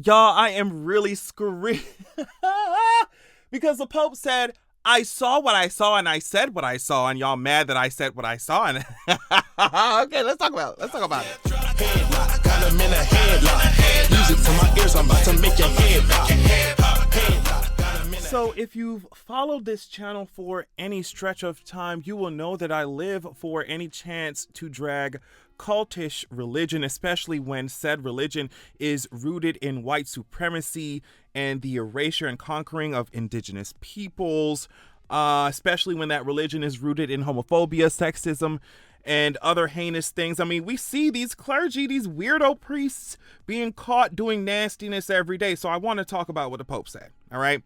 Y'all, I am really screaming because the Pope said, I saw what I saw and I said what I saw, and y'all mad that I said what I saw. And okay, let's talk about it. Headlock, got him in a headlock. Music to my ears, I'm about to make your head pop. So if you've followed this channel for any stretch of time, you will know that I live for any chance to drag cultish religion, especially when said religion is rooted in white supremacy and the erasure and conquering of indigenous peoples, especially when that religion is rooted in homophobia, sexism, and other heinous things. I mean, we see these clergy, these weirdo priests being caught doing nastiness every day. So I want to talk about what the Pope said, all right?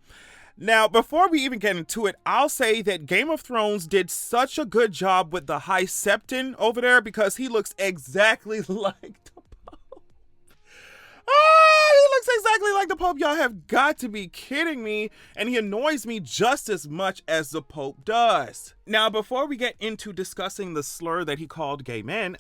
Now, before we even get into it, I'll say that Game of Thrones did such a good job with the High Septon over there because he looks exactly like the Pope. He looks exactly like the Pope. Y'all have got to be kidding me. And he annoys me just as much as the Pope does. Now, before we get into discussing the slur that he called gay men,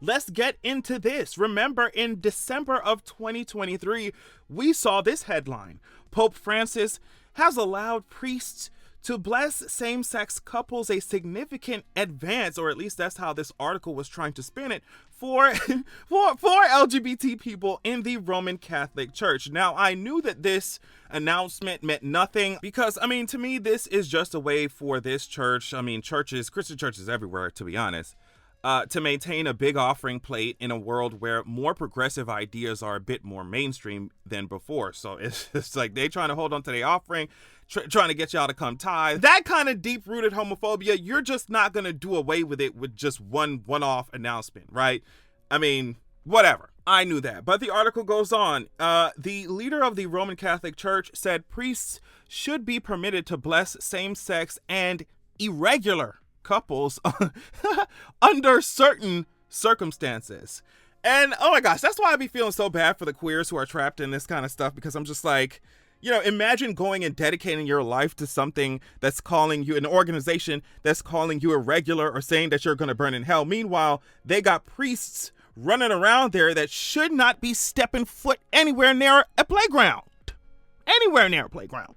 let's get into this. Remember, in December of 2023, we saw this headline. Pope Francis has allowed priests to bless same-sex couples, a significant advance, or at least that's how this article was trying to spin it, for LGBT people in the Roman Catholic Church. Now, I knew that this announcement meant nothing because, I mean, to me, this is just a way for this church, I mean, churches, Christian churches everywhere, to be honest, to maintain a big offering plate in a world where more progressive ideas are a bit more mainstream than before. So it's like they trying to hold on to their offering, trying to get y'all to come tithe. That kind of deep-rooted homophobia, you're just not going to do away with it with just one-off announcement, right? I mean, whatever. I knew that. But the article goes on. The leader of the Roman Catholic Church said priests should be permitted to bless same-sex and irregular couples under certain circumstances. And oh my gosh, that's why I be feeling so bad for the queers who are trapped in this kind of stuff, because I'm just like, you know, imagine going and dedicating your life to something that's calling you, an organization that's calling you irregular or saying that you're going to burn in hell. Meanwhile, they got priests running around there that should not be stepping foot anywhere near a playground. Anywhere near a playground.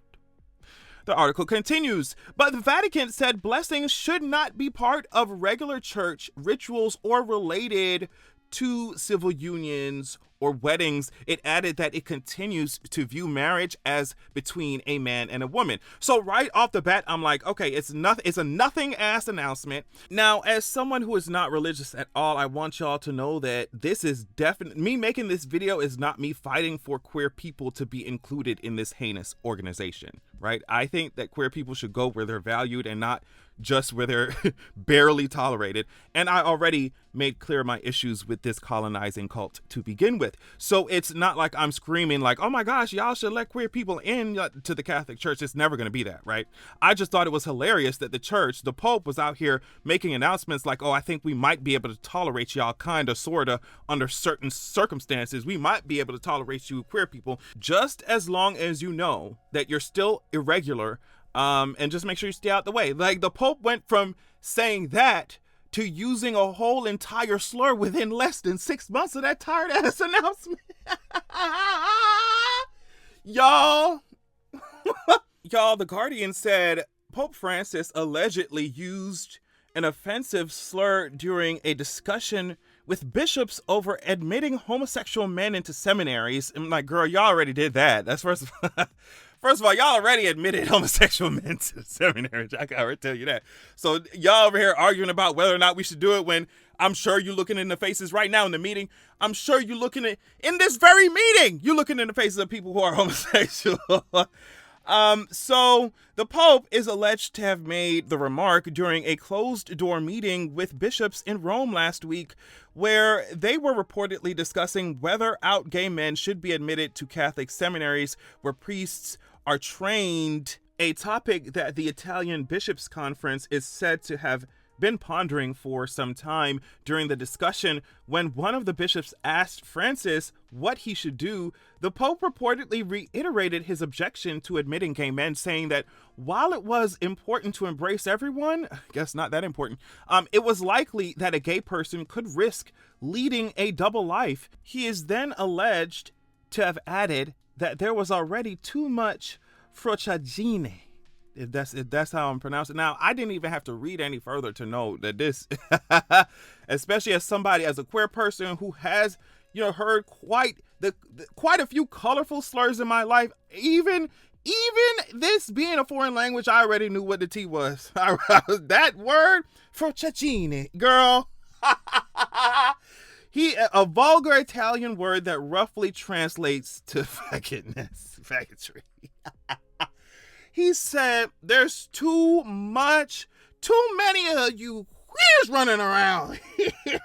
The article continues, but the Vatican said blessings should not be part of regular church rituals or related to civil unions or weddings. It added that it continues to view marriage as between a man and a woman. So right off the bat, I'm like, okay, it's a nothing ass announcement. Now, as someone who is not religious at all, I want y'all to know that this is definitely, me making this video is not me fighting for queer people to be included in this heinous organization, right? I think that queer people should go where they're valued and not just where they're barely tolerated. And I already made clear my issues with this colonizing cult to begin with. So it's not like I'm screaming like, oh my gosh, y'all should let queer people in to the Catholic Church. It's never going to be that, right? I just thought it was hilarious that the church, the Pope, was out here making announcements like, oh, I think we might be able to tolerate y'all kind of, sort of, under certain circumstances. We might be able to tolerate you queer people just as long as you know that you're still irregular. And just make sure you stay out the way. Like, the Pope went from saying that to using a whole entire slur within less than 6 months of that tired ass announcement. Y'all, the Guardian said Pope Francis allegedly used an offensive slur during a discussion with bishops over admitting homosexual men into seminaries. I'm like, girl, y'all already did that. That's first of all, y'all already admitted homosexual men to the seminary. I can already tell you that. So y'all over here arguing about whether or not we should do it when I'm sure you're looking in the faces right now in the meeting. I'm sure you're looking in this very meeting. You're looking in the faces of people who are homosexual. So the Pope is alleged to have made the remark during a closed-door meeting with bishops in Rome last week, where they were reportedly discussing whether out gay men should be admitted to Catholic seminaries where priests are trained, a topic that the Italian Bishops' Conference is said to have been pondering for some time during the discussion when one of the bishops asked Francis what he should do. The Pope reportedly reiterated his objection to admitting gay men, saying that while it was important to embrace everyone, I guess not that important, it was likely that a gay person could risk leading a double life. He is then alleged to have added that there was already too much frociagine. If that's how I'm pronouncing it. Now, I didn't even have to read any further to know that this, especially as somebody, as a queer person who has, heard quite a few colorful slurs in my life. Even this being a foreign language, I already knew what the T was. That word, frociagine, girl. A vulgar Italian word that roughly translates to faggotry. He said, there's too many of you queers running around here.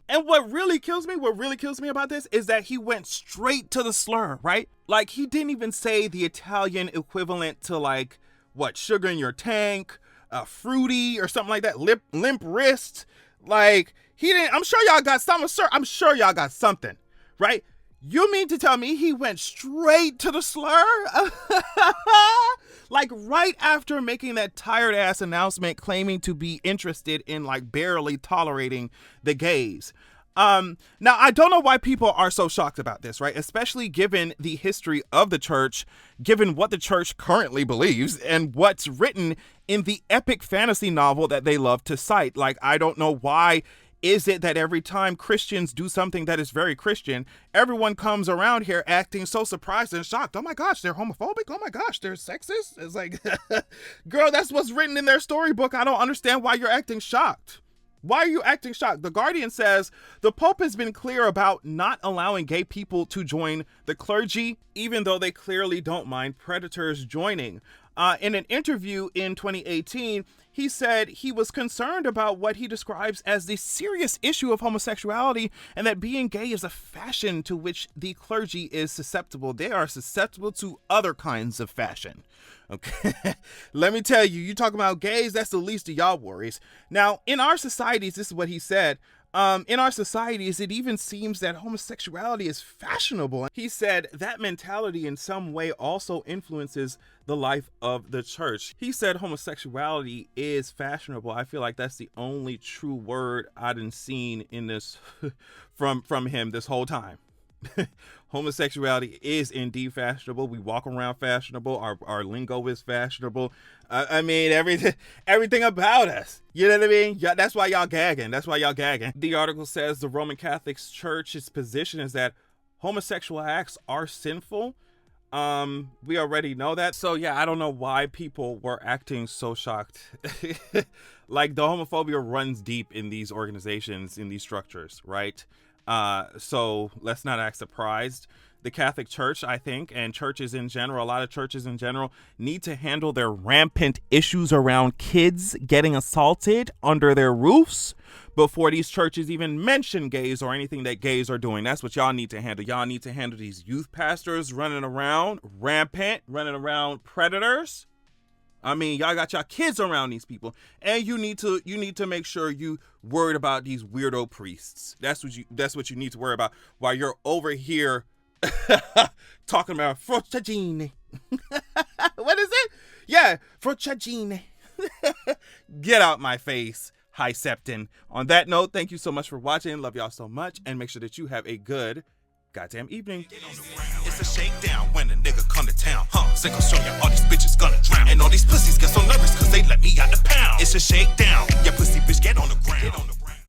And what really kills me about this is that he went straight to the slur, right? Like, he didn't even say the Italian equivalent to, like, what, sugar in your tank, fruity or something like that, limp wrist. Like, he didn't, I'm sure y'all got something, sir. I'm sure y'all got something, right? You mean to tell me he went straight to the slur? Like, right after making that tired ass announcement claiming to be interested in, like, barely tolerating the gays. Now, I don't know why people are so shocked about this, right? Especially given the history of the church, given what the church currently believes, and what's written in the epic fantasy novel that they love to cite. Like, I don't know why is it that every time Christians do something that is very Christian, everyone comes around here acting so surprised and shocked. Oh my gosh, they're homophobic. Oh my gosh, they're sexist. It's like, girl, that's what's written in their storybook. I don't understand why you're acting shocked. Why are you acting shocked? The Guardian says the Pope has been clear about not allowing gay people to join the clergy, even though they clearly don't mind predators joining. In an interview in 2018, he said he was concerned about what he describes as the serious issue of homosexuality and that being gay is a fashion to which the clergy is susceptible. They are susceptible to other kinds of fashion. Okay, let me tell you, you talking about gays, that's the least of y'all worries. Now, in our societies, this is what he said. In our societies, it even seems that homosexuality is fashionable. He said that mentality in some way also influences the life of the church. He said homosexuality is fashionable. I feel like that's the only true word I done seen in this from him this whole time. Homosexuality is indeed fashionable. We walk around fashionable. Our lingo is fashionable. I mean, everything about us. You know what I mean? Yeah, that's why y'all gagging. The article says the Roman Catholic Church's position is that homosexual acts are sinful. We already know that. So yeah, I don't know why people were acting so shocked. Like, the homophobia runs deep in these organizations, in these structures, right? So let's not act surprised. The Catholic Church, I think, and churches in general, a lot of churches in general, need to handle their rampant issues around kids getting assaulted under their roofs before these churches even mention gays or anything that gays are doing. That's what y'all need to handle. Y'all need to handle these youth pastors running around rampant, running around predators. I mean, y'all got y'all kids around these people, and you need to make sure you worried about these weirdo priests. That's what you need to worry about while you're over here talking about frociagine. What is it? Yeah, frociagine. Get out my face, High Septon. On that note, thank you so much for watching. Love y'all so much, and make sure that you have a good goddamn evening. It's a shakedown when a nigga come to town. Sick of showing all these bitches gonna drown. And all these pussies get so nervous cause they let me out the pound. It's a shakedown. Yeah, pussy bitch, get on the ground.